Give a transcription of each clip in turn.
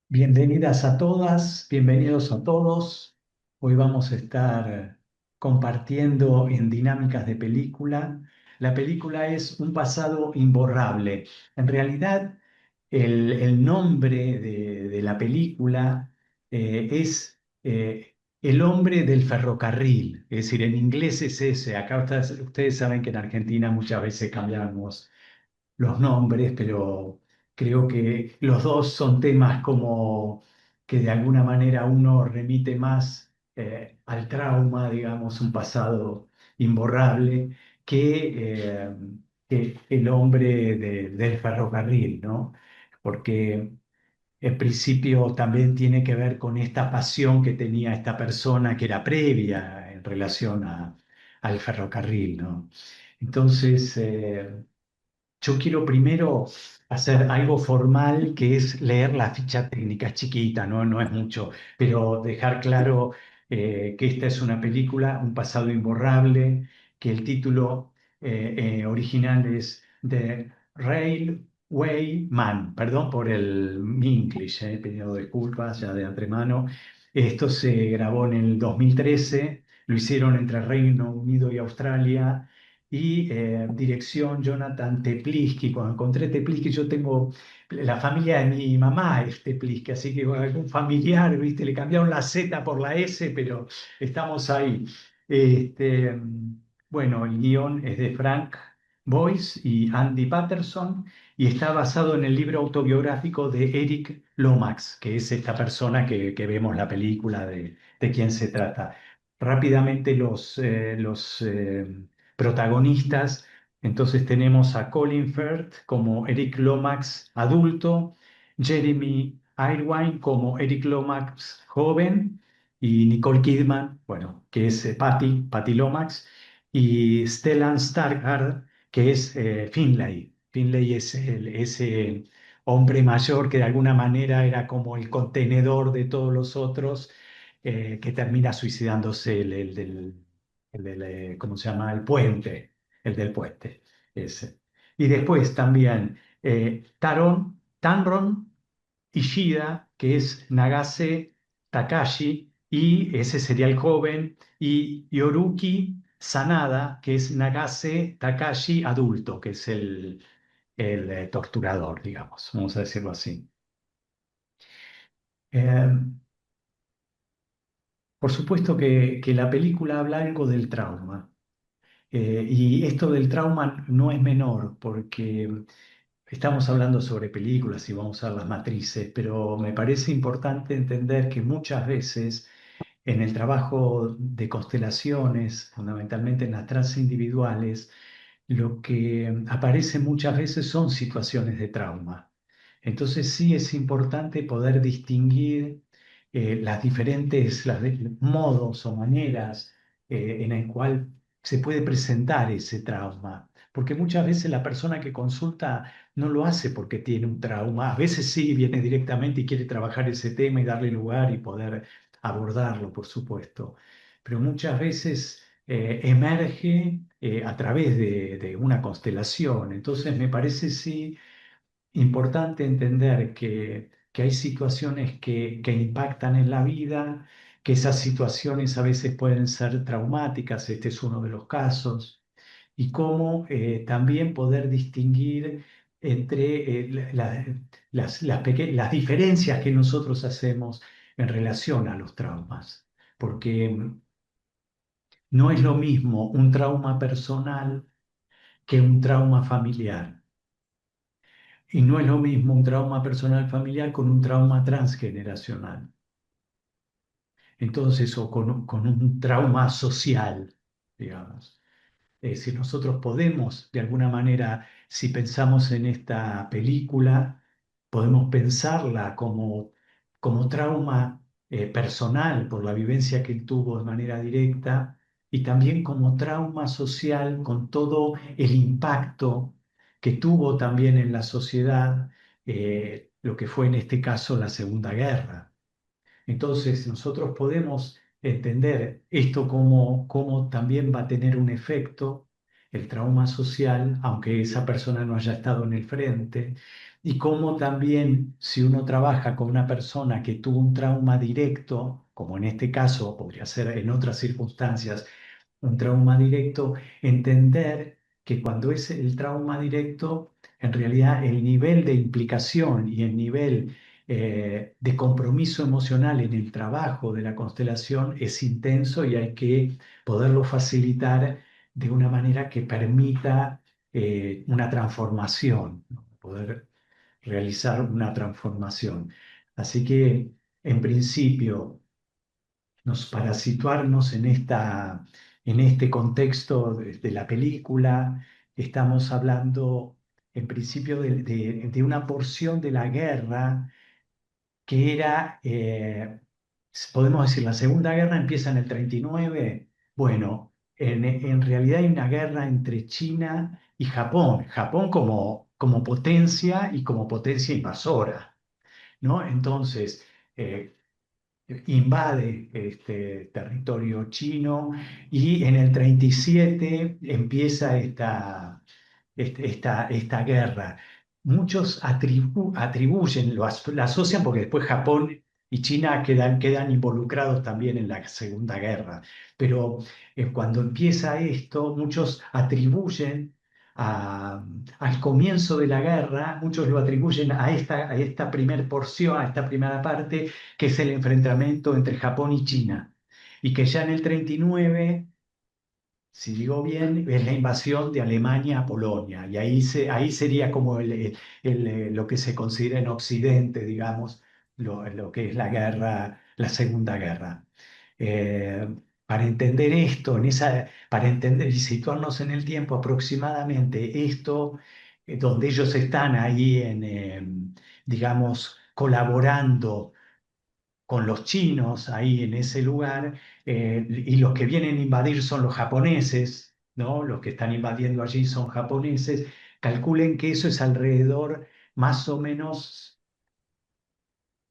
Bienvenidas a todas, bienvenidos a todos. Hoy vamos a estar compartiendo en dinámicas de película. La película es Un pasado imborrable. En realidad, el nombre de la película es El hombre del ferrocarril. Es decir, en inglés es ese. Acá ustedes saben que en Argentina muchas veces cambiamos los nombres, pero creo que los dos son temas como que de alguna manera uno remite más al trauma, digamos, un pasado imborrable, que, que el hombre del ferrocarril, ¿no? Porque en principio también tiene que ver con esta pasión que tenía esta persona que era previa en relación al ferrocarril, ¿no? Entonces, yo quiero primero hacer algo formal, que es leer la ficha técnica. Es chiquita, ¿no? No es mucho, pero dejar claro que esta es una película, Un pasado imborrable, que el título original es The Railway Man. Perdón por mi English, pido disculpas ya de antemano. Esto se grabó en el 2013, lo hicieron entre Reino Unido y Australia y dirección Jonathan Tepliski. Cuando encontré Tepliski, yo tengo, la familia de mi mamá es Tepliski, así que bueno, algún familiar, ¿viste? Le cambiaron la Z por la S, pero estamos ahí. Este, bueno, el guión es de Frank Boyce y Andy Patterson y está basado en el libro autobiográfico de Eric Lomax, que es esta persona que vemos la película de quién se trata. Rápidamente los protagonistas. Entonces tenemos a Colin Firth como Eric Lomax adulto, Jeremy Irvine como Eric Lomax joven y Nicole Kidman, bueno, que es Patty Lomax, y Stellan Skarsgård, que es Finlay. Finlay es ese hombre mayor que de alguna manera era como el contenedor de todos los otros, que termina suicidándose ¿cómo se llama? El puente, el del puente, ese. Y después también Tanron Ishida, que es Nagase Takashi, y ese sería el joven, y Yoruki Sanada, que es Nagase Takashi adulto, que es el torturador, digamos, vamos a decirlo así. Eh, por supuesto que la película habla algo del trauma. Y esto del trauma no es menor, porque estamos hablando sobre películas y vamos a ver las matrices, pero me parece importante entender que muchas veces en el trabajo de constelaciones, fundamentalmente en las trance individuales, lo que aparece muchas veces son situaciones de trauma. Entonces sí es importante poder distinguir las diferentes modos o maneras en el cual se puede presentar ese trauma. Porque muchas veces la persona que consulta no lo hace porque tiene un trauma. A veces sí viene directamente y quiere trabajar ese tema y darle lugar y poder abordarlo, por supuesto. Pero muchas veces emerge a través de una constelación. Entonces me parece sí importante entender que hay situaciones que impactan en la vida, que esas situaciones a veces pueden ser traumáticas, este es uno de los casos, y cómo también poder distinguir entre las diferencias que nosotros hacemos en relación a los traumas. Porque no es lo mismo un trauma personal que un trauma familiar. Y no es lo mismo un trauma personal familiar con un trauma transgeneracional. Entonces, o con un trauma social, digamos. Si nosotros podemos, de alguna manera, si pensamos en esta película, podemos pensarla como trauma personal por la vivencia que él tuvo de manera directa y también como trauma social con todo el impacto que tuvo también en la sociedad, lo que fue en este caso la Segunda Guerra. Entonces, nosotros podemos entender esto como también va a tener un efecto, el trauma social, aunque esa persona no haya estado en el frente, y cómo también si uno trabaja con una persona que tuvo un trauma directo, como en este caso, podría ser en otras circunstancias, un trauma directo, entender que cuando es el trauma directo, en realidad el nivel de implicación y el nivel de compromiso emocional en el trabajo de la constelación es intenso y hay que poderlo facilitar de una manera que permita una transformación, ¿no? Poder realizar una transformación. Así que, en principio, para situarnos en este contexto de la película, estamos hablando en principio de una porción de la guerra que era, podemos decir, la Segunda Guerra empieza en el 39. Bueno, en realidad hay una guerra entre China y Japón, Japón como potencia y como potencia invasora, ¿no? Entonces, eh, invade este territorio chino y en el 37 empieza esta guerra. Muchos atribuyen, la asocian porque después Japón y China quedan involucrados también en la Segunda Guerra. Pero cuando empieza esto, muchos atribuyen al comienzo de la guerra, muchos lo atribuyen a esta primera porción, a esta primera parte, que es el enfrentamiento entre Japón y China. Y que ya en el 39, si digo bien, es la invasión de Alemania a Polonia, y ahí sería como lo que se considera en Occidente, digamos, lo que es la guerra, la Segunda Guerra. Eh, para entender esto, para entender y situarnos en el tiempo aproximadamente, esto, donde ellos están ahí digamos, colaborando con los chinos ahí en ese lugar, y los que vienen a invadir son los japoneses, ¿no? Los que están invadiendo allí son japoneses. Calculen que eso es alrededor más o menos,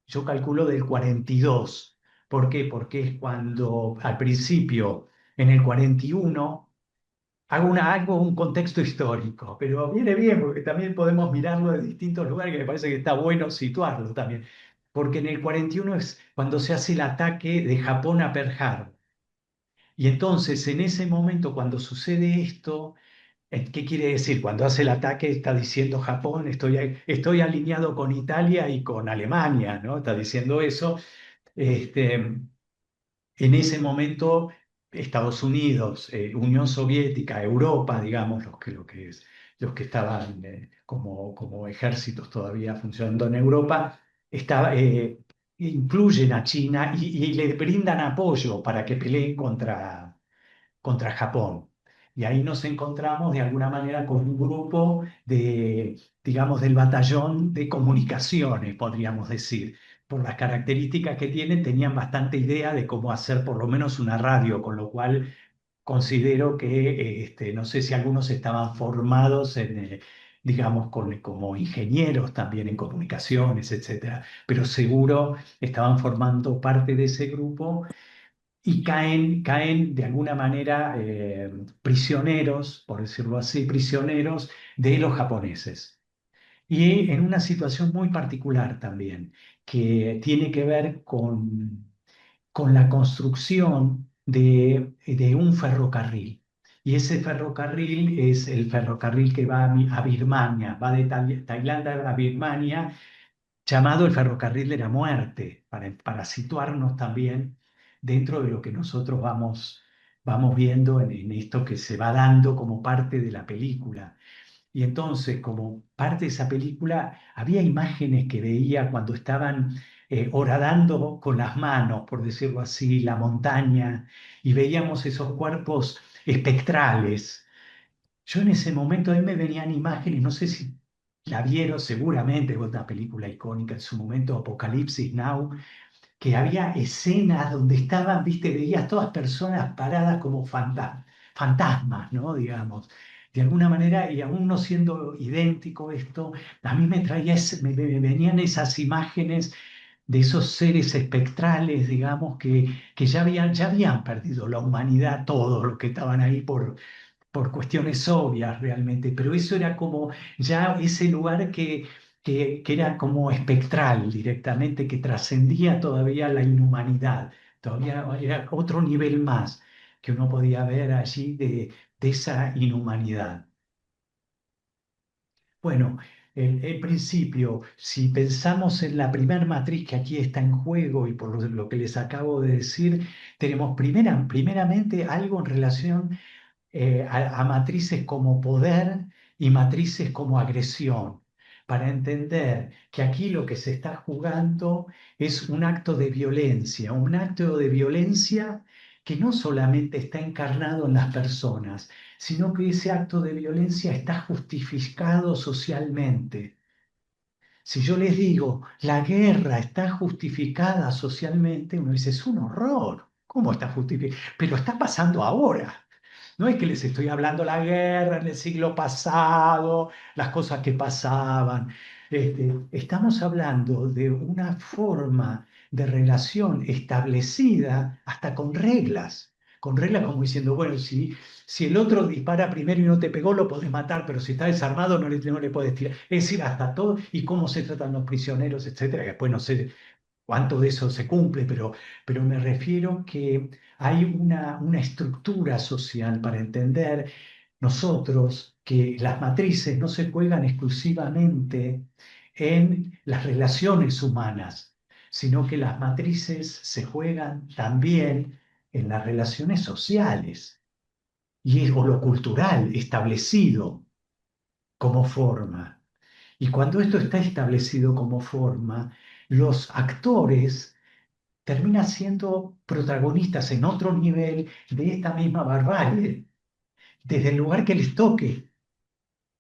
yo calculo del 42. ¿Por qué? Porque es cuando al principio, en el 41, hago un contexto histórico, pero viene bien porque también podemos mirarlo de distintos lugares, que me parece que está bueno situarlo también. Porque en el 41 es cuando se hace el ataque de Japón a Pearl Harbor. Y entonces, en ese momento, cuando sucede esto, ¿qué quiere decir? Cuando hace el ataque está diciendo Japón, estoy alineado con Italia y con Alemania, ¿no? Está diciendo eso. Este, en ese momento, Estados Unidos, Unión Soviética, Europa, digamos, los que estaban como ejércitos todavía funcionando en Europa, incluyen a China y le brindan apoyo para que peleen contra Japón. Y ahí nos encontramos de alguna manera con un grupo digamos, del batallón de comunicaciones, podríamos decir. Por las características que tienen, tenían bastante idea de cómo hacer por lo menos una radio, con lo cual considero que, no sé si algunos estaban formados digamos, como ingenieros también en comunicaciones, etcétera, pero seguro estaban formando parte de ese grupo y caen de alguna manera prisioneros, por decirlo así, prisioneros de los japoneses. Y en una situación muy particular también, que tiene que ver con la construcción de un ferrocarril. Y ese ferrocarril es el ferrocarril que va a Birmania, va de Tailandia a Birmania, llamado el ferrocarril de la muerte, para situarnos también dentro de lo que nosotros vamos viendo en esto que se va dando como parte de la película. Y entonces, como parte de esa película, había imágenes que veía cuando estaban horadando con las manos, por decirlo así, la montaña, y veíamos esos cuerpos espectrales. Yo en ese momento a mí me venían imágenes, no sé si la vieron seguramente, es una película icónica en su momento, Apocalipsis Now, que había escenas donde estaban, viste, veías todas personas paradas como fantasmas, ¿no? Digamos, de alguna manera, y aún no siendo idéntico esto, a mí me traía, me venían esas imágenes de esos seres espectrales, digamos, que ya habían perdido la humanidad, todos los que estaban ahí por cuestiones obvias realmente, pero eso era como ya ese lugar que era como espectral directamente, que trascendía todavía la inhumanidad, todavía era otro nivel más que uno podía ver allí de esa inhumanidad. Bueno, en principio, si pensamos en la primer matriz que aquí está en juego y por lo que les acabo de decir, tenemos primeramente algo en relación a matrices como poder y matrices como agresión, para entender que aquí lo que se está jugando es un acto de violencia que no solamente está encarnado en las personas, sino que ese acto de violencia está justificado socialmente. Si yo les digo, la guerra está justificada socialmente, uno dice, es un horror. ¿Cómo está justificada? Pero está pasando ahora. No es que les estoy hablando la guerra en el siglo pasado, las cosas que pasaban. Estamos hablando de una forma de relación establecida hasta con reglas como diciendo, bueno, si el otro dispara primero y no te pegó, lo podés matar, pero si está desarmado no le podés tirar. Es decir, hasta todo, y cómo se tratan los prisioneros, etcétera, que después no sé cuánto de eso se cumple, pero me refiero que hay una estructura social para entender nosotros que las matrices no se juegan exclusivamente en las relaciones humanas, sino que las matrices se juegan también en las relaciones sociales o lo cultural establecido como forma. Y cuando esto está establecido como forma, los actores terminan siendo protagonistas en otro nivel de esta misma barbarie, desde el lugar que les toque.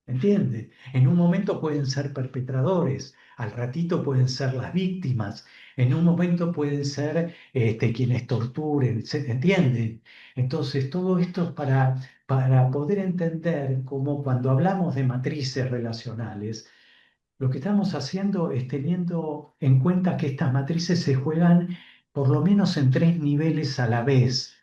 ¿Entiende? En un momento pueden ser perpetradores, al ratito pueden ser las víctimas, en un momento pueden ser quienes torturen, ¿entienden? Entonces, todo esto es para poder entender cómo cuando hablamos de matrices relacionales, lo que estamos haciendo es teniendo en cuenta que estas matrices se juegan por lo menos en tres niveles a la vez.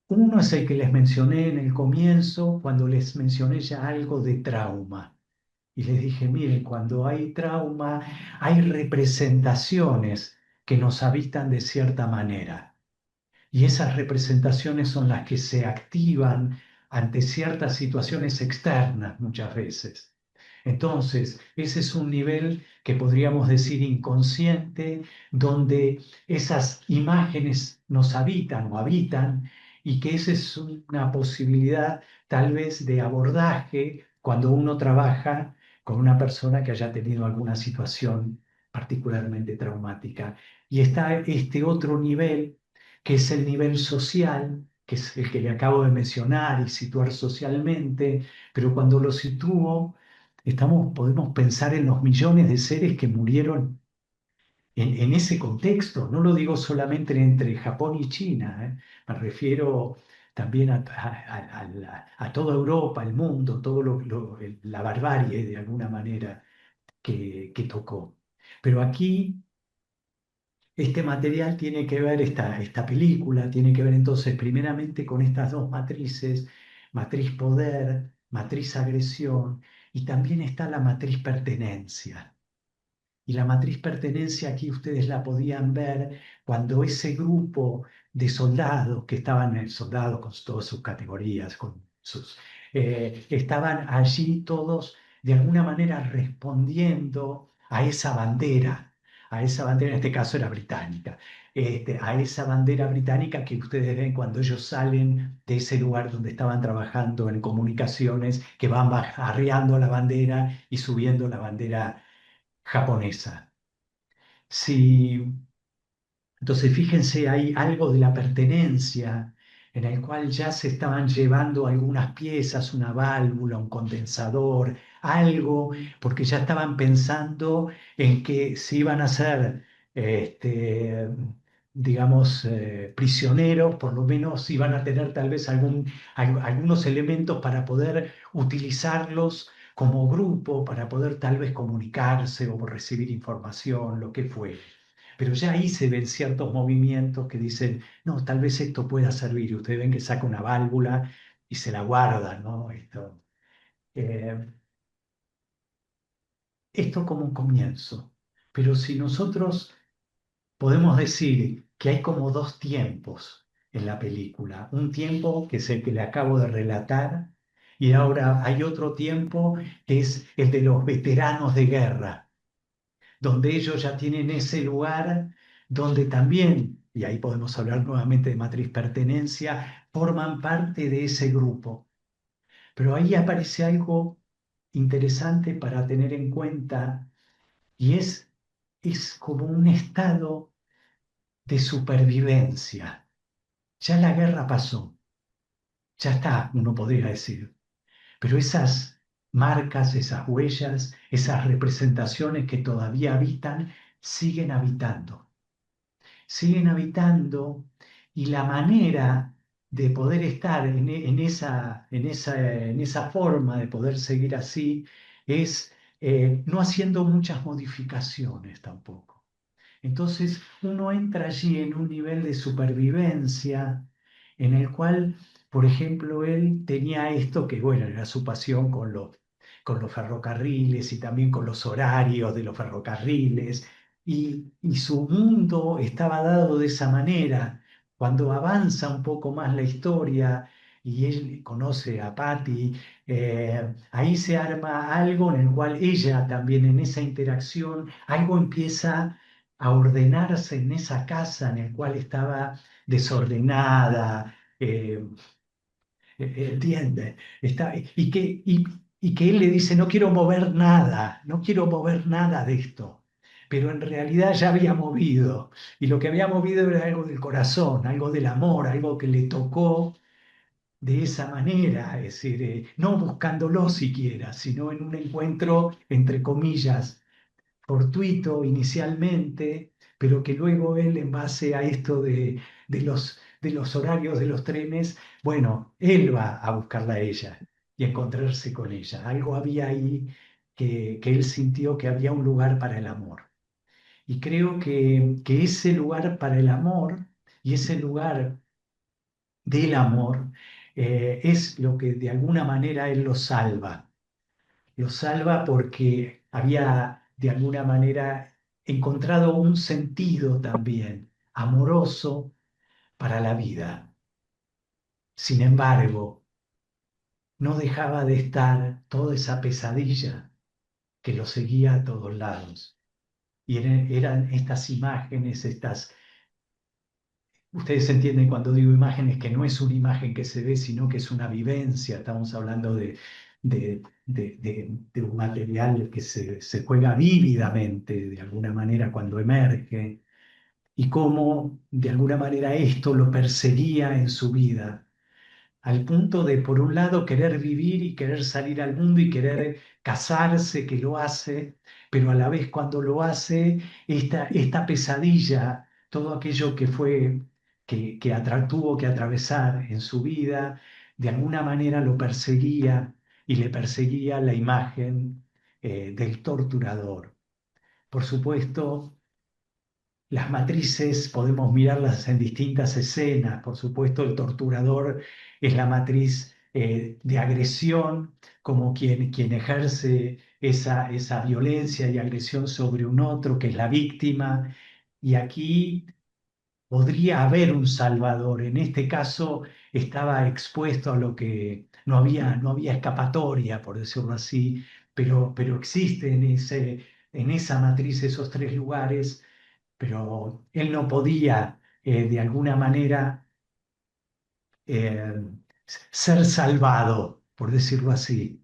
Uno es el que les mencioné en el comienzo, cuando les mencioné ya algo de trauma. Y les dije, miren, cuando hay trauma, hay representaciones que nos habitan de cierta manera. Y esas representaciones son las que se activan ante ciertas situaciones externas muchas veces. Entonces, ese es un nivel que podríamos decir inconsciente, donde esas imágenes nos habitan o habitan, y que esa es una posibilidad tal vez de abordaje cuando uno trabaja con una persona que haya tenido alguna situación particularmente traumática. Y está este otro nivel que es el nivel social, que es el que le acabo de mencionar y situar socialmente, pero cuando lo sitúo, podemos pensar en los millones de seres que murieron en ese contexto. No lo digo solamente entre Japón y China, me refiero también a toda Europa, el mundo, la barbarie de alguna manera que tocó. Pero aquí este material tiene que ver, esta película tiene que ver entonces primeramente con estas dos matrices, matriz poder, matriz agresión, y también está la matriz pertenencia. Y la matriz pertenencia aquí ustedes la podían ver cuando ese grupo de soldados que estaban, soldados con todas sus categorías, estaban allí todos de alguna manera respondiendo a esa bandera, en este caso era británica, a esa bandera británica que ustedes ven cuando ellos salen de ese lugar donde estaban trabajando en comunicaciones, que van arriando la bandera y subiendo la bandera japonesa. Si, entonces, fíjense, hay algo de la pertenencia en el cual ya se estaban llevando algunas piezas, una válvula, un condensador, algo, porque ya estaban pensando en que si iban a ser, este, digamos, prisioneros, por lo menos iban a tener tal vez algunos elementos para poder utilizarlos como grupo, para poder tal vez comunicarse o recibir información, lo que fuere. Pero ya ahí se ven ciertos movimientos que dicen, no, tal vez esto pueda servir. Y ustedes ven que saca una válvula y se la guarda, ¿no? esto como un comienzo. Pero si nosotros podemos decir que hay como dos tiempos en la película, un tiempo que es el que le acabo de relatar y ahora hay otro tiempo que es el de los veteranos de guerra, donde ellos ya tienen ese lugar donde también, y ahí podemos hablar nuevamente de matriz pertenencia, forman parte de ese grupo. Pero ahí aparece algo interesante para tener en cuenta y es como un estado de supervivencia. Ya la guerra pasó, ya está, uno podría decir, pero esas marcas, esas huellas, esas representaciones que todavía habitan, siguen habitando. Siguen habitando y la manera de poder estar en esa forma de poder seguir así es no haciendo muchas modificaciones tampoco. Entonces uno entra allí en un nivel de supervivencia en el cual, por ejemplo, él tenía esto que, bueno, era su pasión con los ferrocarriles y también con los horarios de los ferrocarriles, y su mundo estaba dado de esa manera. Cuando avanza un poco más la historia y él conoce a Patty, ahí se arma algo en el cual ella también en esa interacción, algo empieza a ordenarse en esa casa en la cual estaba desordenada, ¿entiende? Y que él le dice, no quiero mover nada, no quiero mover nada de esto. Pero en realidad ya había movido, y lo que había movido era algo del corazón, algo del amor, algo que le tocó de esa manera, es decir, no buscándolo siquiera, sino en un encuentro, entre comillas, fortuito inicialmente, pero que luego él, en base a esto de los horarios de los trenes, bueno, él va a buscarla a ella y encontrarse con ella. Algo había ahí que él sintió que había un lugar para el amor. Y creo que ese lugar para el amor y ese lugar del amor es lo que de alguna manera él lo salva porque había de alguna manera encontrado un sentido también amoroso para la vida. Sin embargo, no dejaba de estar toda esa pesadilla que lo seguía a todos lados. Y eran estas imágenes, ustedes entienden cuando digo imágenes que no es una imagen que se ve, sino que es una vivencia. Estamos hablando de un material que se juega vívidamente de alguna manera cuando emerge y cómo de alguna manera esto lo perseguía en su vida al punto de, por un lado, querer vivir y querer salir al mundo y querer casarse, que lo hace, pero a la vez cuando lo hace, esta pesadilla, todo aquello que fue, tuvo que atravesar en su vida, de alguna manera lo perseguía y le perseguía la imagen del torturador. Por supuesto, las matrices podemos mirarlas en distintas escenas. Por supuesto, el torturador es la matriz de agresión, como quien ejerce esa violencia y agresión sobre un otro, que es la víctima. Y aquí podría haber un salvador. En este caso estaba expuesto a lo que no había escapatoria, por decirlo así, pero existe en esa matriz esos tres lugares, pero él no podía de alguna manera eh, ser salvado, por decirlo así.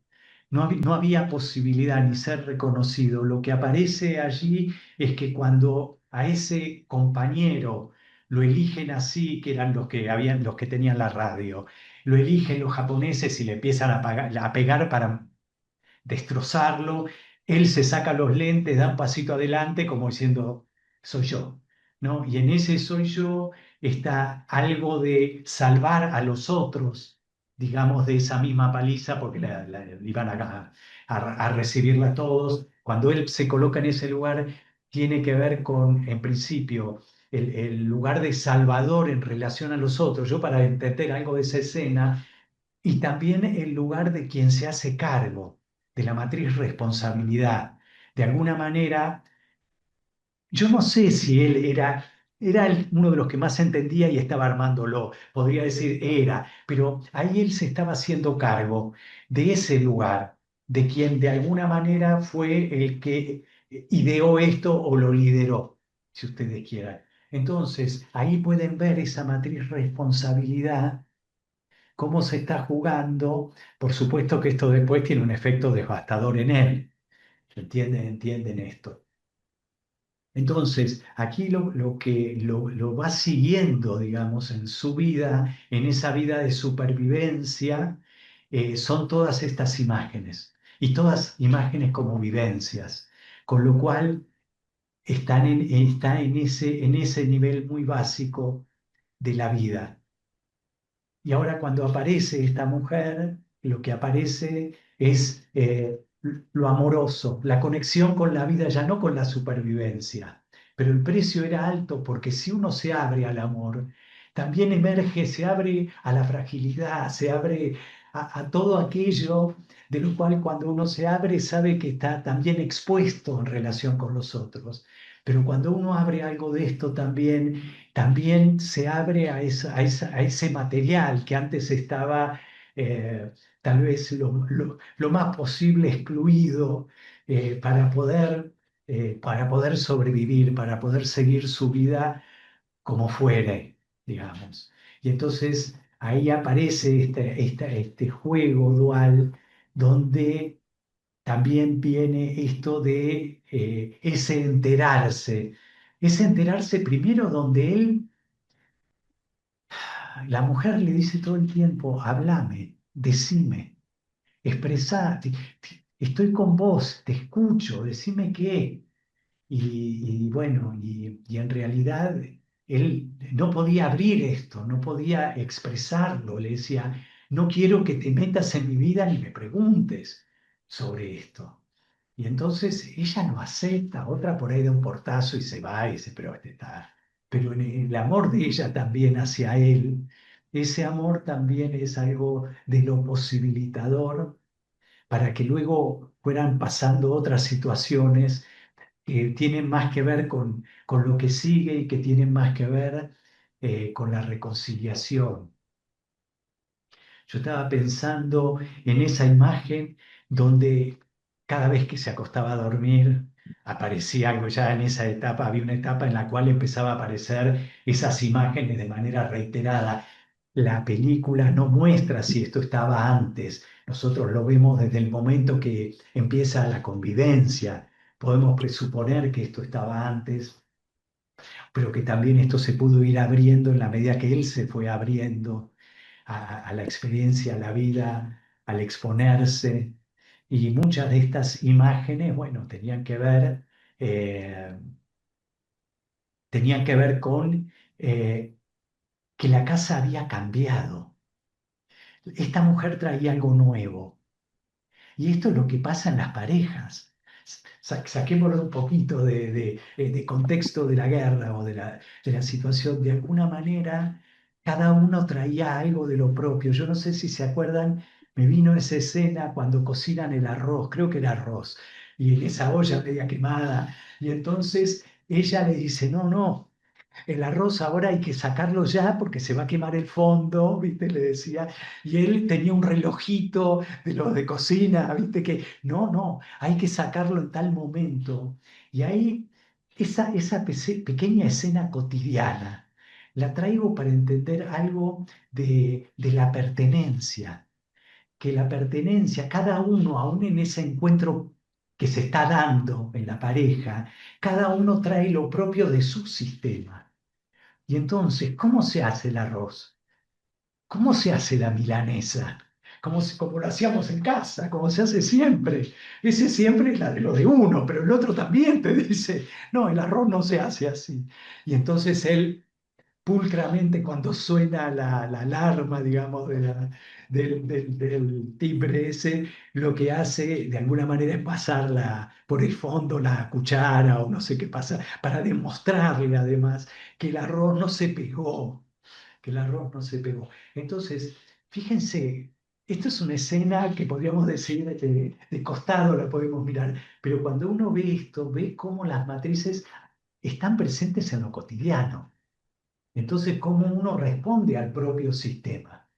No había posibilidad ni ser reconocido. Lo que aparece allí es que cuando a ese compañero lo eligen así, que eran los que tenían la radio, lo eligen los japoneses y le empiezan a pegar para destrozarlo. Él se saca los lentes, da un pasito adelante como diciendo, soy yo, ¿no? Y en ese soy yo está algo de salvar a los otros, digamos, de esa misma paliza, porque iban a recibirla todos. Cuando él se coloca en ese lugar, tiene que ver con, en principio, el lugar de salvador en relación a los otros. Yo para entender algo de esa escena, y también el lugar de quien se hace cargo de la matriz responsabilidad. de alguna manera, yo no sé si él uno de los que más entendía y estaba armándolo, podría decir era, pero ahí él se estaba haciendo cargo de ese lugar, de quien de alguna manera fue el que ideó esto o lo lideró, si ustedes quieran. Entonces, ahí pueden ver esa matriz responsabilidad, cómo se está jugando. Por supuesto que esto después tiene un efecto devastador en él. ¿Entienden esto? Entonces, aquí lo que lo va siguiendo, digamos, en su vida, en esa vida de supervivencia, son todas estas imágenes, y todas imágenes como vivencias, con lo cual está en ese nivel muy básico de la vida. Y ahora cuando aparece esta mujer, lo que aparece es lo amoroso, la conexión con la vida, ya no con la supervivencia. Pero el precio era alto porque si uno se abre al amor, también emerge, se abre a la fragilidad, se abre a todo aquello de lo cual cuando uno se abre sabe que está también expuesto en relación con los otros. Pero cuando uno abre algo de esto también se abre a ese material que antes estaba tal vez lo más posible excluido para poder sobrevivir, para poder seguir su vida como fuere, digamos. Y entonces ahí aparece este juego dual donde también viene esto de ese enterarse primero donde la mujer le dice todo el tiempo, háblame, decime, expresá, estoy con vos, te escucho, decime qué. Y bueno, y en realidad él no podía abrir esto, no podía expresarlo, le decía, no quiero que te metas en mi vida ni me preguntes sobre esto. Y entonces ella no acepta, otra por ahí da un portazo y se va y dice, pero este está. Pero en el amor de ella también hacia él, ese amor también es algo de lo posibilitador para que luego fueran pasando otras situaciones que tienen más que ver con lo que sigue y que tienen más que ver con la reconciliación. Yo estaba pensando en esa imagen donde cada vez que se acostaba a dormir aparecía algo. Ya en esa etapa había una etapa en la cual empezaba a aparecer esas imágenes de manera reiterada. La película no muestra si esto estaba antes. Nosotros lo vemos desde el momento que empieza la convivencia. Podemos presuponer que esto estaba antes, pero que también esto se pudo ir abriendo en la medida que él se fue abriendo a la experiencia, a la vida, al exponerse. Y muchas de estas imágenes, bueno, eh, tenían que ver con que la casa había cambiado. Esta mujer traía algo nuevo. Y esto es lo que pasa en las parejas. Saquémoslo un poquito de contexto de la guerra o de la situación. De alguna manera, cada uno traía algo de lo propio. Yo no sé si se acuerdan, me vino esa escena cuando cocinan el arroz, creo que era arroz, y en esa olla media quemada. Y entonces ella le dice, no, no. El arroz ahora hay que sacarlo ya porque se va a quemar el fondo, ¿viste? Le decía. Y él tenía un relojito de los de cocina, ¿viste? Que no, no, hay que sacarlo en tal momento. Y ahí, pequeña escena cotidiana, la traigo para entender algo de la pertenencia. Que la pertenencia, cada uno, aún en ese encuentro que se está dando en la pareja, cada uno trae lo propio de su sistema. Y entonces, ¿cómo se hace el arroz? ¿Cómo se hace la milanesa? Como lo hacíamos en casa, como se hace siempre. Ese siempre es la de lo de uno, pero el otro también te dice, no, el arroz no se hace así. Y entonces él pulcramente cuando suena la alarma, digamos, del timbre ese, lo que hace de alguna manera es pasarla por el fondo la cuchara o no sé qué pasa, para demostrarle además que el arroz no se pegó, que el arroz no se pegó. Entonces, fíjense. esto es una escena que podríamos decir de costado la podemos mirar, pero cuando uno ve esto, ve cómo las matrices están presentes en lo cotidiano. Entonces, cómo uno responde al propio sistema.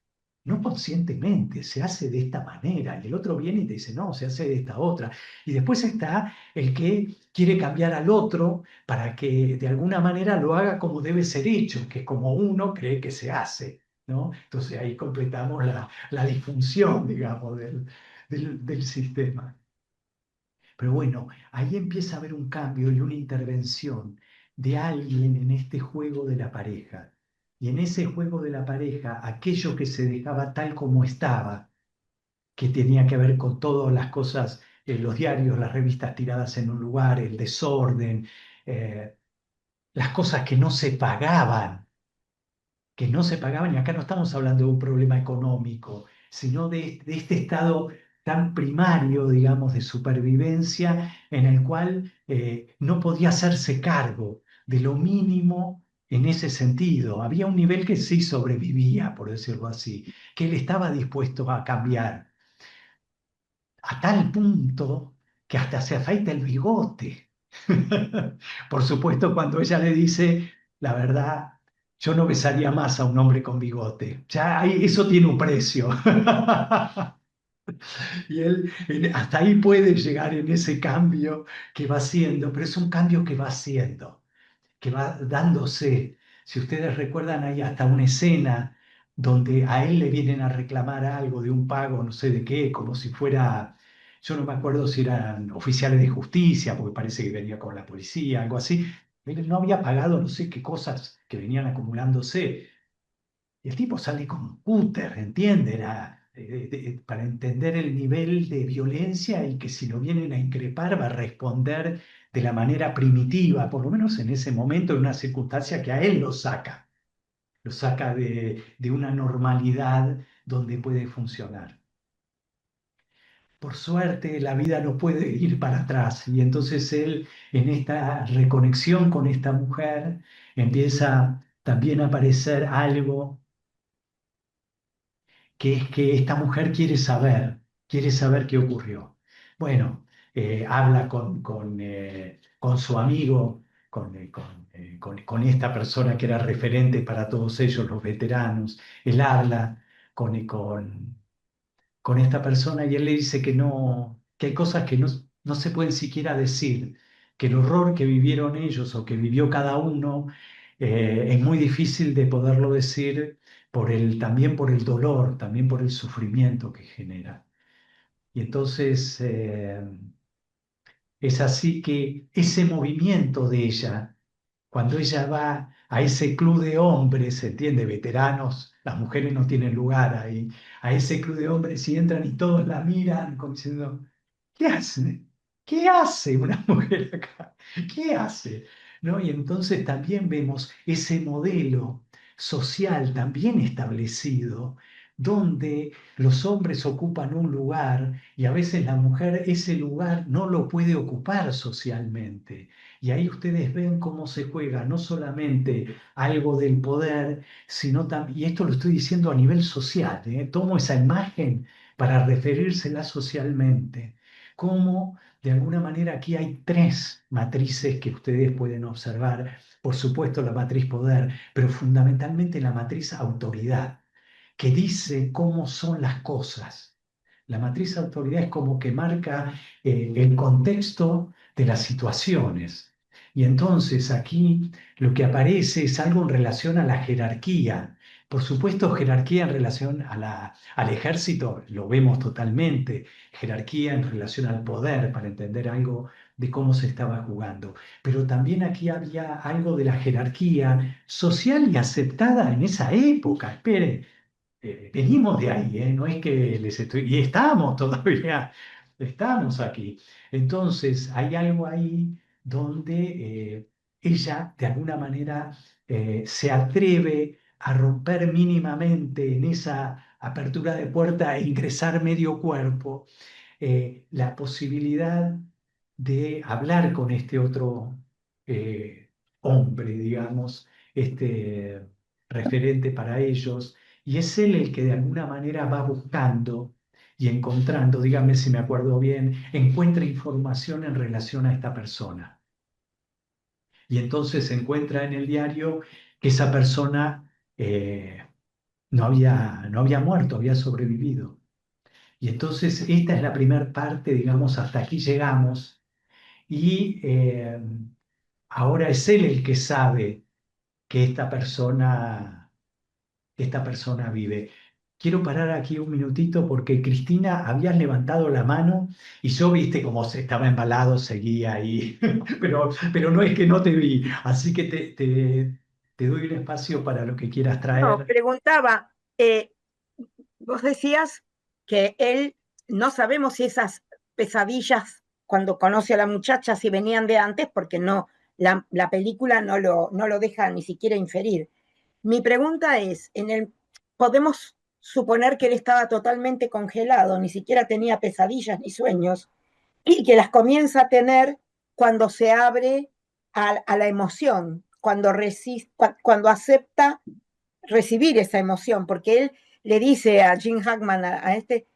No conscientemente, se hace de esta manera. Y el otro viene y te dice, no, se hace de esta otra. Y después está el que quiere cambiar al otro para que de alguna manera lo haga como debe ser hecho, que es como uno cree que se hace, ¿no? Entonces ahí completamos la disfunción, digamos, del sistema. Pero bueno, ahí empieza a haber un cambio y una intervención de alguien en este juego de la pareja. Y en ese juego de la pareja, aquello que se dejaba tal como estaba, que tenía que ver con todas las cosas, los diarios, las revistas tiradas en un lugar, el desorden, eh, las cosas que no se pagaban, y acá no estamos hablando de un problema económico, sino de este estado tan primario, digamos, de supervivencia, en el cual no podía hacerse cargo de lo mínimo en ese sentido. Había un nivel que sí sobrevivía, por decirlo así, que él estaba dispuesto a cambiar, a tal punto que hasta se afeita el bigote. Por supuesto, cuando ella le dice, la verdad, yo no besaría más a un hombre con bigote. Ya eso tiene un precio. Y él hasta ahí puede llegar en ese cambio que va haciendo, pero es un cambio que va haciendo, que va dándose. Si ustedes recuerdan, hay hasta una escena donde a él le vienen a reclamar algo de un pago, no sé de qué, como si fuera, yo no me acuerdo si eran oficiales de justicia, porque parece que venía con la policía, algo así. Él no había pagado no sé qué cosas que venían acumulándose. Y el tipo sale con un cúter, ¿entiende? Para entender el nivel de violencia y que si lo vienen a increpar va a responder de la manera primitiva, por lo menos en ese momento, en una circunstancia que a él lo saca de una normalidad donde puede funcionar. Por suerte, la vida no puede ir para atrás y entonces él, en esta reconexión con esta mujer, empieza también a aparecer algo que es que esta mujer quiere saber qué ocurrió. Bueno, habla con su amigo, con esta persona que era referente para todos ellos, los veteranos. Él habla con esta persona y él le dice que no, que hay cosas que no se pueden siquiera decir, que el horror que vivieron ellos o que vivió cada uno es muy difícil de poderlo decir también por el dolor, también por el sufrimiento que genera. Y entonces es así que ese movimiento de ella, cuando ella va a ese club de hombres, ¿se entiende? Veteranos, las mujeres no tienen lugar ahí, a ese club de hombres y entran y todos la miran como diciendo, ¿qué hace? ¿Qué hace una mujer acá? ¿Qué hace? ¿No? Y entonces también vemos ese modelo social también establecido, donde los hombres ocupan un lugar y a veces la mujer ese lugar no lo puede ocupar socialmente. Y ahí ustedes ven cómo se juega no solamente algo del poder, sino también, y esto lo estoy diciendo a nivel social, ¿eh? Tomo esa imagen para referírsela socialmente, cómo de alguna manera aquí hay tres matrices que ustedes pueden observar. Por supuesto, la matriz poder, pero fundamentalmente la matriz autoridad, que dice cómo son las cosas. La matriz autoridad es como que marca el contexto de las situaciones. Y entonces aquí lo que aparece es algo en relación a la jerarquía. Por supuesto, jerarquía en relación al ejército, lo vemos totalmente. Jerarquía en relación al poder, para entender algo de cómo se estaba jugando. Pero también aquí había algo de la jerarquía social y aceptada en esa época. Esperen, venimos de ahí, ¿eh? No es que les estoy, y estamos todavía, estamos aquí. Entonces, hay algo ahí donde ella, de alguna manera, se atreve a romper mínimamente en esa apertura de puerta e ingresar medio cuerpo, la posibilidad de hablar con este otro hombre, digamos, este referente para ellos Y es él el que de alguna manera va buscando y encontrando, dígame si me acuerdo bien, encuentra información en relación a esta persona. Y entonces se encuentra en el diario que esa persona eh, no había muerto, había sobrevivido. Y entonces esta es la primera parte, digamos, hasta aquí llegamos. Y ahora es él el que sabe que esta persona vive. Quiero parar aquí un minutito porque Cristina, habías levantado la mano y yo viste como se estaba embalado, seguía ahí, pero no es que no te vi, así que te doy un espacio para lo que quieras No, traer. preguntaba, eh, vos decías que él, no sabemos si esas pesadillas cuando conoce a la muchacha si venían de antes, porque no, la película no lo deja ni siquiera inferir. Mi pregunta es, podemos suponer que él estaba totalmente congelado, ni siquiera tenía pesadillas ni sueños, y que las comienza a tener cuando se abre a la emoción, cuando acepta recibir esa emoción, porque él le dice a Jim Hackman, a este,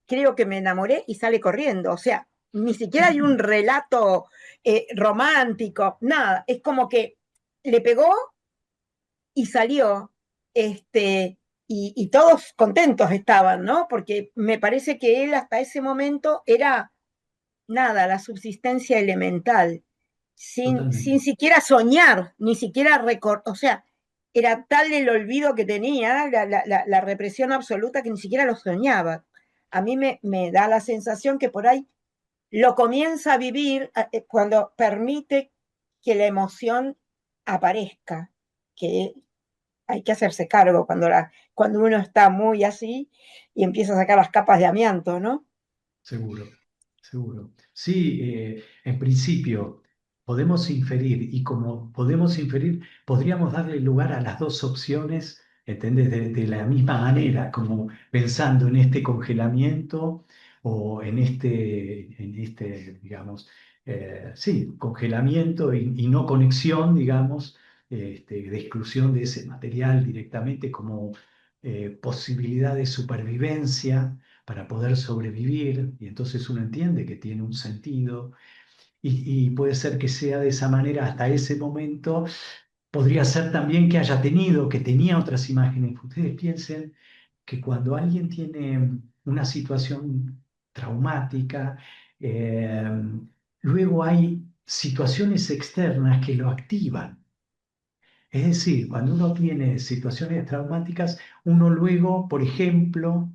creo que me enamoré y sale corriendo. O sea, ni siquiera hay un relato romántico, nada. Es como que le pegó y salió, y todos contentos estaban, ¿no? Porque me parece que él hasta ese momento era nada, la subsistencia elemental, sin Totalmente. siquiera soñar, ni siquiera recordar, o sea, era tal el olvido que tenía, la represión absoluta, que ni siquiera lo soñaba. A mí me da la sensación que por ahí lo comienza a vivir cuando permite que la emoción aparezca, que hay que hacerse cargo cuando uno está muy así y empieza a sacar las capas de amianto, ¿no? Seguro, seguro. Sí, en principio podemos inferir y como podemos inferir, podríamos darle lugar a las dos opciones, ¿entendés? De la misma manera, como pensando en este congelamiento o digamos, sí, congelamiento y no conexión, digamos, de exclusión de ese material directamente como posibilidad de supervivencia para poder sobrevivir, y entonces uno entiende que tiene un sentido, y puede ser que sea de esa manera hasta ese momento, podría ser también que haya tenido, que tenía otras imágenes. Ustedes piensen que cuando alguien tiene una situación traumática, eh, luego hay situaciones externas que lo activan. Es decir, cuando uno tiene situaciones traumáticas, uno luego, por ejemplo,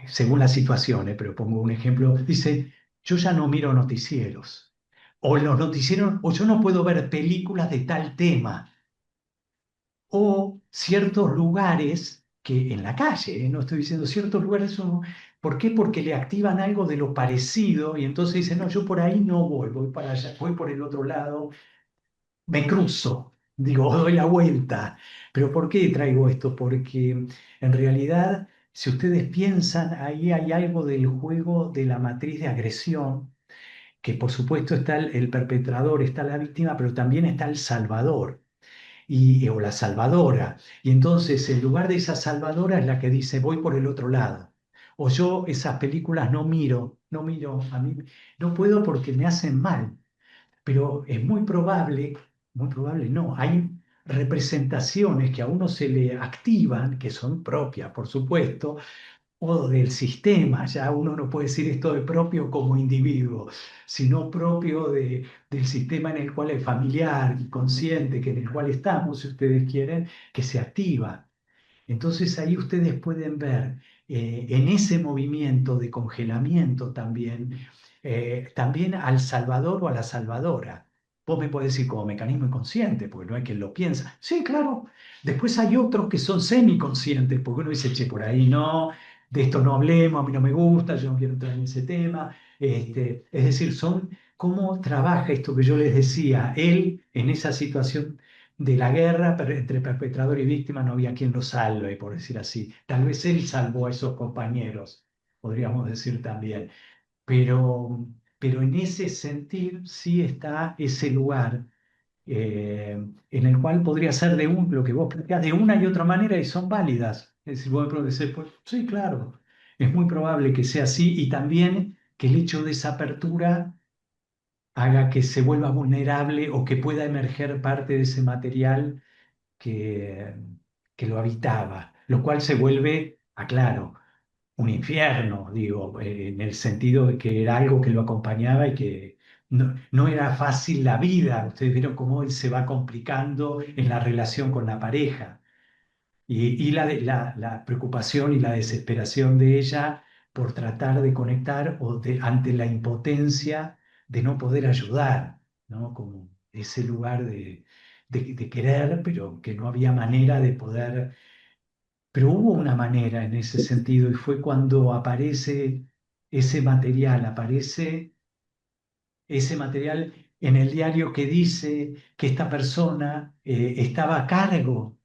según las situaciones, pero pongo un ejemplo, dice, yo ya no miro noticieros, o los noticieros, o yo no puedo ver películas de tal tema, o ciertos lugares que en la calle, no estoy diciendo ciertos lugares, ¿por qué? Porque le activan algo de lo parecido y entonces dice, no, yo por ahí no voy, voy para allá, voy por el otro lado, me cruzo, digo, doy la vuelta. Pero ¿por qué traigo esto? Porque en realidad, si ustedes piensan, ahí hay algo del juego de la matriz de agresión, que por supuesto está el perpetrador, está la víctima, pero también está el salvador o la salvadora. Y entonces, en lugar de esa salvadora es la que dice, voy por el otro lado. O yo esas películas no miro, a mí no puedo porque me hacen mal, pero es muy probable no, hay representaciones que a uno se le activan, que son propias, por supuesto, o del sistema, ya uno no puede decir esto de propio como individuo, sino propio del sistema en el cual es familiar y consciente, que en el cual estamos, si ustedes quieren, que se activa. Entonces ahí ustedes pueden ver en ese movimiento de congelamiento también, también al salvador o a la salvadora. Vos me podés decir como mecanismo inconsciente, porque no hay quien lo piensa. Sí, claro. Después hay otros que son semiconscientes, porque uno dice, che, por ahí no, de esto no hablemos, a mí no me gusta, yo no quiero entrar en ese tema. Es decir, son cómo trabaja esto que yo les decía, él en esa situación de la guerra entre perpetrador y víctima no había quien lo salve, por decir así. Tal vez él salvó a esos compañeros, podríamos decir también. Pero, pero en ese sentir sí está ese lugar en el cual podría ser lo que vos planteás de una y otra manera y son válidas. Es decir, vos decís, pues, sí, claro, es muy probable que sea así y también que el hecho de esa apertura haga que se vuelva vulnerable o que pueda emerger parte de ese material que, que lo habitaba, lo cual se vuelve, aclaro, un infierno, digo, en el sentido de que era algo que lo acompañaba y que no era fácil la vida. Ustedes vieron cómo él se va complicando en la relación con la pareja y la preocupación y la desesperación de ella por tratar de conectar ante la impotencia de no poder ayudar, ¿no? Como ese lugar de querer, pero que no había manera de poder. Pero hubo una manera en ese sentido y fue cuando aparece aparece ese material en el diario que dice que esta persona estaba a cargo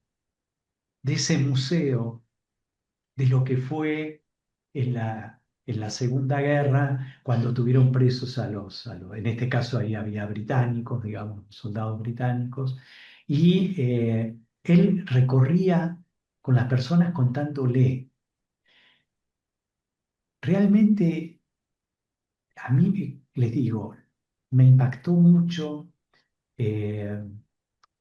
de ese museo, de lo que fue en la Segunda Guerra, cuando tuvieron presos en este caso ahí había británicos, digamos, soldados británicos, y él recorría con las personas contándole. Realmente a mí, les digo, me impactó mucho eh,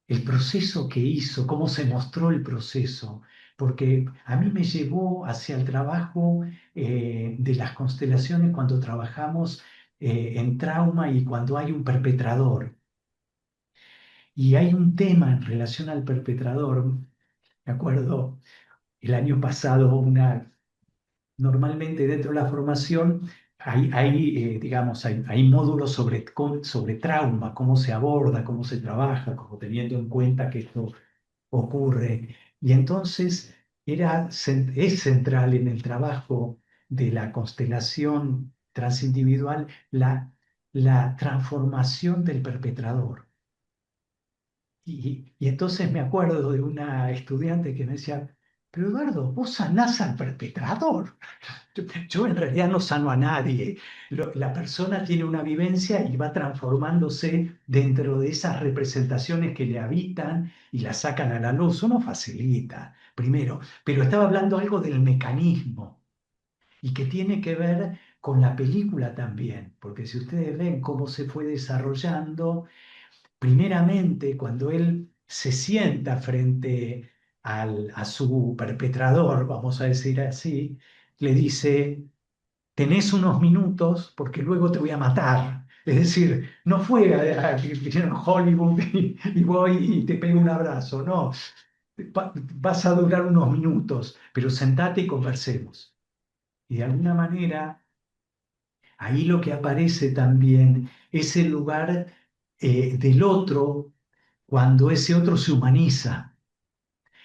el proceso que hizo, cómo se mostró el proceso, porque a mí me llevó hacia el trabajo de las constelaciones cuando trabajamos en trauma y cuando hay un perpetrador. Y hay un tema en relación al perpetrador, me acuerdo el año pasado, normalmente dentro de la formación digamos, hay módulos sobre trauma, cómo se aborda, cómo se trabaja, como teniendo en cuenta que esto ocurre. Y entonces es central en el trabajo de la constelación transindividual la transformación del perpetrador. Y entonces me acuerdo de una estudiante que me decía, pero Eduardo, vos sanás al perpetrador. Yo en realidad no sano a nadie. La persona tiene una vivencia y va transformándose dentro de esas representaciones que le habitan y la sacan a la luz. Uno facilita, primero, pero estaba hablando algo del mecanismo y que tiene que ver con la película también, porque si ustedes ven cómo se fue desarrollando, primeramente cuando él se sienta frente a su perpetrador, vamos a decir así, le dice, tenés unos minutos porque luego te voy a matar. Es decir, no fue que hicieron Hollywood y voy y te pego un abrazo, no. Vas a durar unos minutos, pero sentate y conversemos. Y de alguna manera, ahí lo que aparece también es el lugar del otro cuando ese otro se humaniza.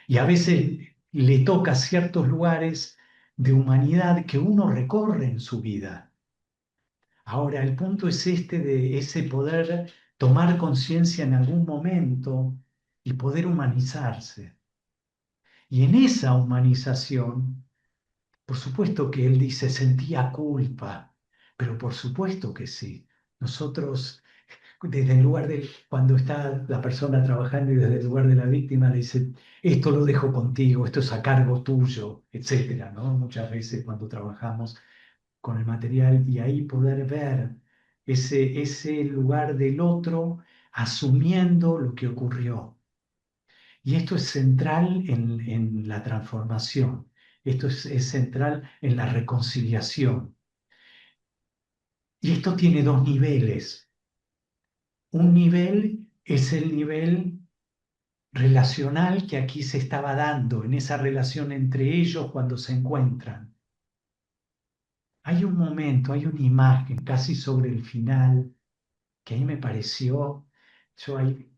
Y a veces le toca ciertos lugares de humanidad que uno recorre en su vida. Ahora, el punto es este de ese poder tomar conciencia en algún momento y poder humanizarse. Y en esa humanización, por supuesto que él dice, sentía culpa, pero por supuesto que sí. Nosotros, desde el lugar de cuando está la persona trabajando y desde el lugar de la víctima, le dice, esto lo dejo contigo, esto es a cargo tuyo, etcétera, ¿no? Muchas veces cuando trabajamos con el material y ahí poder ver ese lugar del otro asumiendo lo que ocurrió. Y esto es central en la transformación, esto es central en la reconciliación. Y esto tiene dos niveles. Un nivel es el nivel relacional que aquí se estaba dando, en esa relación entre ellos cuando se encuentran. Hay un momento, hay una imagen casi sobre el final que ahí me pareció, yo ahí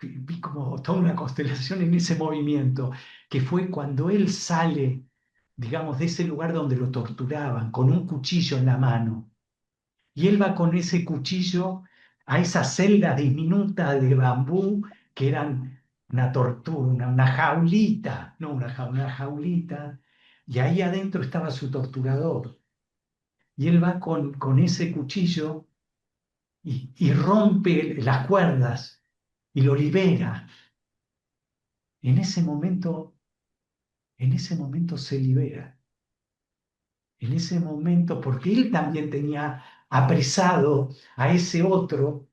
vi como toda una constelación en ese movimiento, que fue cuando él sale, digamos, de ese lugar donde lo torturaban, con un cuchillo en la mano, y él va con ese cuchillo a esa celda diminuta de bambú que eran una tortura, una jaulita, no una jaulita, y ahí adentro estaba su torturador, y él va con ese cuchillo y rompe las cuerdas y lo libera. En ese momento, en ese momento se libera. En ese momento, porque él también tenía apresado a ese otro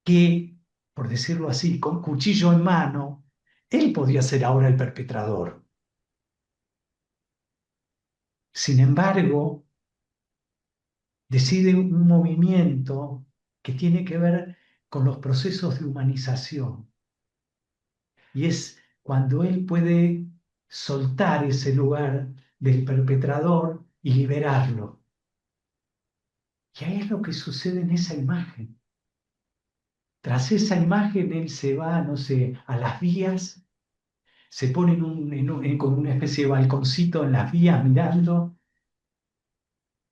que, por decirlo así, con cuchillo en mano, él podía ser ahora el perpetrador. Sin embargo, decide un movimiento que tiene que ver con los procesos de humanización. Y es cuando él puede soltar ese lugar del perpetrador y liberarlo. Y ahí es lo que sucede en esa imagen. Tras esa imagen, él se va, no sé, a las vías, se pone con una especie de balconcito en las vías mirando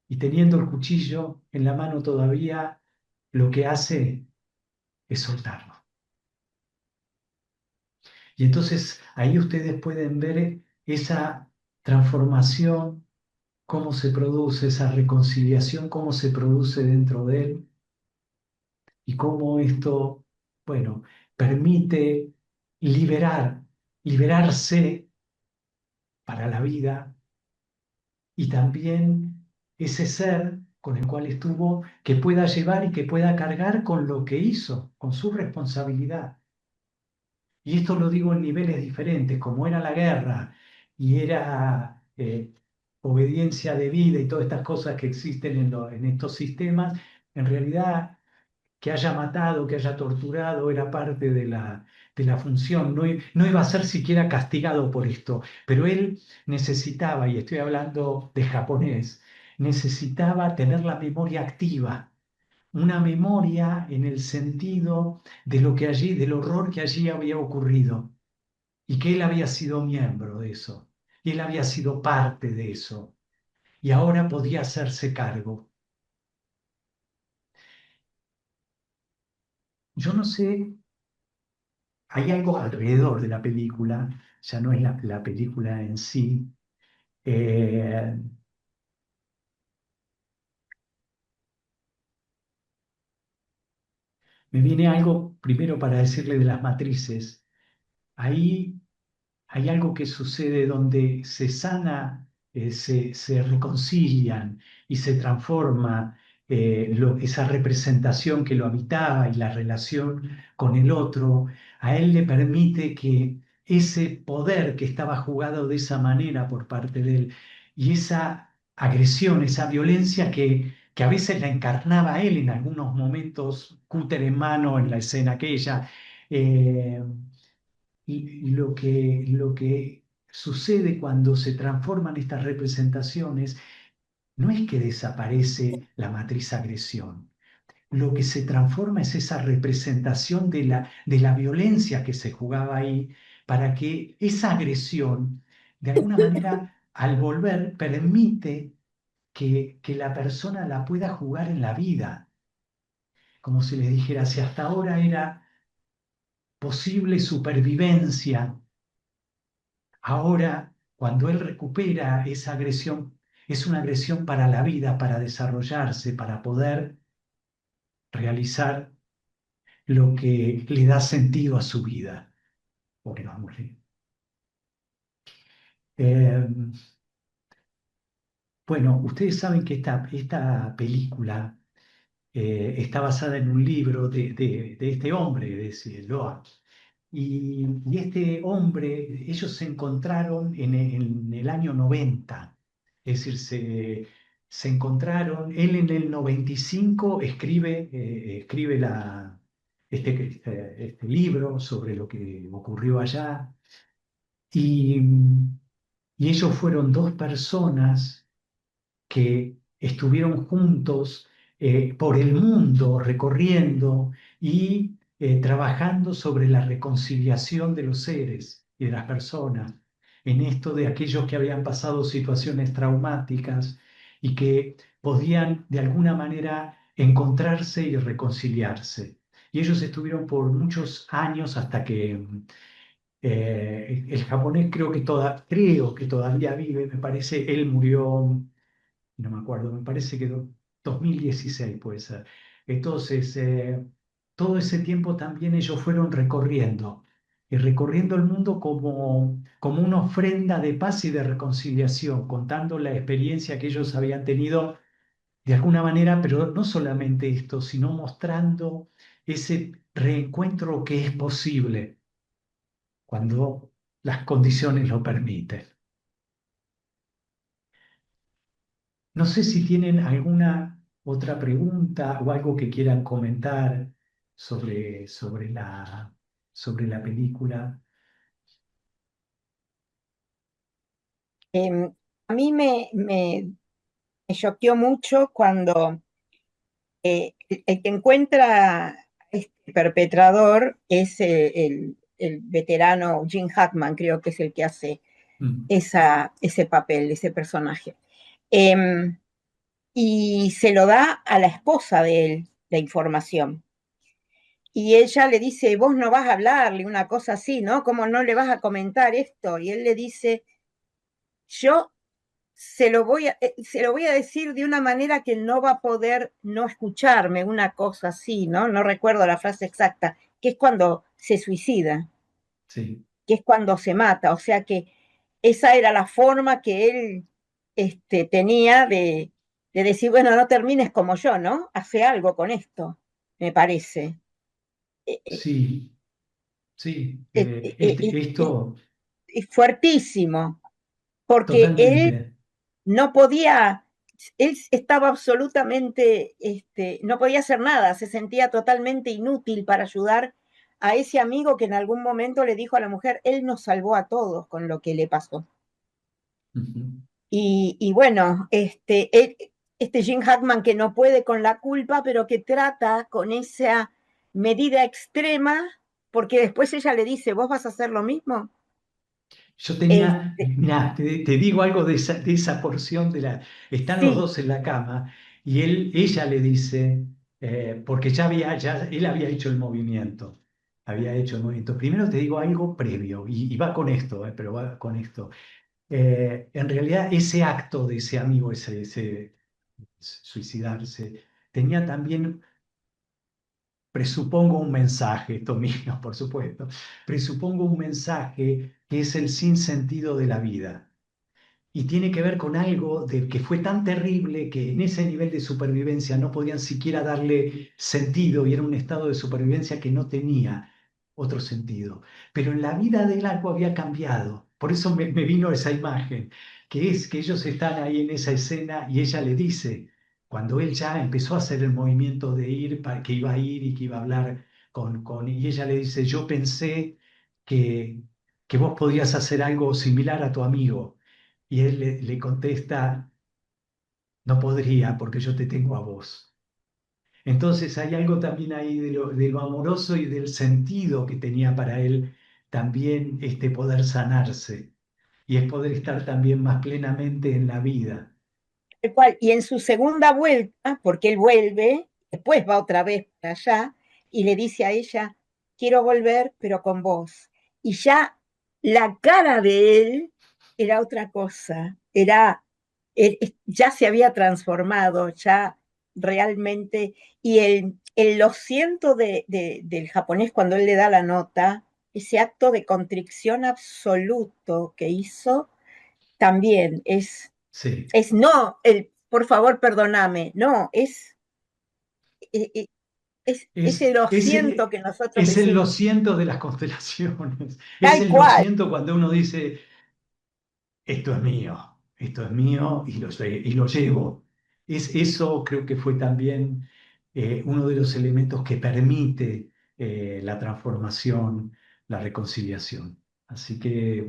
y teniendo el cuchillo en la mano todavía, lo que hace es soltarlo. Y entonces ahí ustedes pueden ver esa transformación, cómo se produce esa reconciliación, cómo se produce dentro de él y cómo esto, bueno, permite liberarse para la vida y también ese ser con el cual estuvo, que pueda llevar y que pueda cargar con lo que hizo, con su responsabilidad. Y esto lo digo en niveles diferentes, como era la guerra y era obediencia de vida y todas estas cosas que existen en estos sistemas, en realidad que haya matado, que haya torturado, era parte de la función. No, no iba a ser siquiera castigado por esto, pero él necesitaba, y estoy hablando de japonés, necesitaba tener la memoria activa, una memoria en el sentido de lo que allí, del horror que allí había ocurrido, y que él había sido miembro de eso, y él había sido parte de eso, y ahora podía hacerse cargo. Yo no sé, hay algo alrededor de la película, ya no es la película en sí. Eh, Me viene algo primero para decirle de las matrices. Ahí hay algo que sucede donde se sana, se reconcilian y se transforma esa representación que lo habitaba y la relación con el otro, a él le permite que ese poder que estaba jugado de esa manera por parte de él y esa agresión, esa violencia que a veces la encarnaba él en algunos momentos, cúter en mano en la escena aquella. eh, y lo que sucede cuando se transforman estas representaciones no es que desaparece la matriz agresión. Lo que se transforma es esa representación de la violencia que se jugaba ahí para que esa agresión, de alguna manera, al volver, permite que la persona la pueda jugar en la vida. Como si les dijera, si hasta ahora era posible supervivencia. Ahora, cuando él recupera esa agresión, es una agresión para la vida, para desarrollarse, para poder realizar lo que le da sentido a su vida. Pongámosle. Eh, bueno, ustedes saben que esta película está basada en un libro de este hombre, de ese Loa. Y este hombre, ellos se encontraron en el año 90, es decir, se encontraron, él en el 95 escribe este libro sobre lo que ocurrió allá, y, y ellos fueron dos personas que estuvieron juntos por el mundo recorriendo y trabajando sobre la reconciliación de los seres y de las personas, en esto de aquellos que habían pasado situaciones traumáticas y que podían de alguna manera encontrarse y reconciliarse. Y ellos estuvieron por muchos años hasta que el japonés creo que todavía vive, me parece, él murió no me acuerdo, me parece que 2016 puede ser. Entonces, todo ese tiempo también ellos fueron recorriendo, y recorriendo el mundo como una ofrenda de paz y de reconciliación, contando la experiencia que ellos habían tenido de alguna manera, pero no solamente esto, sino mostrando ese reencuentro que es posible cuando las condiciones lo permiten. No sé si tienen alguna otra pregunta o algo que quieran comentar sobre la película. Em, a mí me choqueó mucho cuando el que encuentra a este perpetrador es el veterano Jim Hackman, creo que es el que hace Mm, ese papel, ese personaje. Eh, y se lo da a la esposa de él, la información. Y ella le dice, vos no vas a hablarle una cosa así, ¿no? ¿Cómo no le vas a comentar esto? Y él le dice, yo se lo voy a decir de una manera que no va a poder no escucharme, una cosa así, ¿no? No recuerdo la frase exacta, que es cuando se suicida, sí, que es cuando se mata, o sea que esa era la forma que él tenía de decir, bueno, no termines como yo, ¿no? Hace algo con esto, me parece. Eh, eh, sí, sí. eh, eh, Esto es fuertísimo, porque él totalmente. no podía, él estaba absolutamente, no podía hacer nada, se sentía totalmente inútil para ayudar a ese amigo que en algún momento le dijo a la mujer, él nos salvó a todos con lo que le pasó. Ujú. Y bueno, este Jim Hackman que no puede con la culpa, pero que trata con esa medida extrema, porque después ella le dice, ¿vos vas a hacer lo mismo? Yo tenía, Este, mira, te digo algo de esa porción están los sí, dos en la cama y ella le dice, porque él había hecho el movimiento, había hecho el movimiento. Primero te digo algo previo y va con esto, pero va con esto. En realidad ese acto de ese amigo, ese suicidarse, tenía también, presupongo un mensaje, esto mío, por supuesto, presupongo un mensaje que es el sinsentido de la vida y tiene que ver con algo de que fue tan terrible que en ese nivel de supervivencia no podían siquiera darle sentido y era un estado de supervivencia que no tenía otro sentido. Pero en la vida del agua había cambiado. Por eso me vino esa imagen, que es que ellos están ahí en esa escena y ella le dice, cuando él ya empezó a hacer el movimiento de ir, que iba a ir y que iba a hablar y ella le dice, yo pensé que, que vos podías hacer algo similar a tu amigo. Y él le contesta, no podría porque yo te tengo a vos. Entonces hay algo también ahí de lo amoroso y del sentido que tenía para él también este poder sanarse y es poder estar también más plenamente en la vida. tal cual. Y en su segunda vuelta, porque él vuelve, después va otra vez para allá y le dice a ella, quiero volver, pero con vos. Y ya la cara de él era otra cosa, ya se había transformado, ya realmente, y el lo siento del japonés cuando él le da la nota, ese acto de contrición absoluto que hizo, también Sí, es no el por favor, perdóname, no, es ese es, lo es, siento que nosotros es el lo decimos, siento de las constelaciones, es tal el lo cual. siento cuando uno dice, esto es mío y lo llevo. Eso creo que fue también uno de los elementos que permite la transformación, la reconciliación. Así que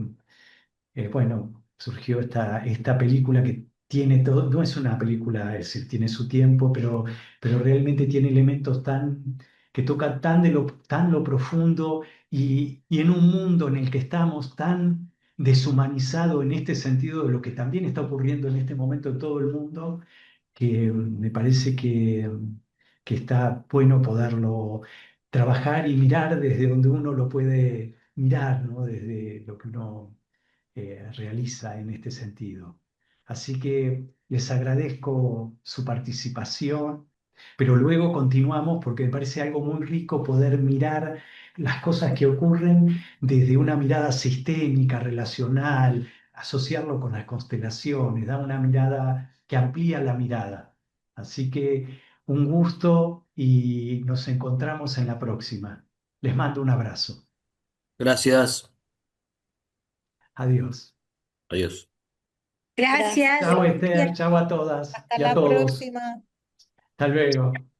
bueno, surgió esta película que tiene todo, no es una película, es decir, tiene su tiempo, pero realmente tiene elementos que tocan tan lo profundo y en un mundo en el que estamos tan deshumanizado en este sentido de lo que también está ocurriendo en este momento en todo el mundo, que me parece que está bueno poderlo trabajar y mirar desde donde uno lo puede mirar, ¿no? Desde lo que uno realiza en este sentido. Así que les agradezco su participación pero luego continuamos porque me parece algo muy rico poder mirar las cosas que ocurren desde una mirada sistémica, relacional, asociarlo con las constelaciones, da una mirada que amplía la mirada. Así que un gusto y nos encontramos en la próxima. Les mando un abrazo. Gracias. Adiós. Adiós. Gracias. Gracias. Chao Y Esther, chao a todas hasta y a la todos. próxima. Hasta luego.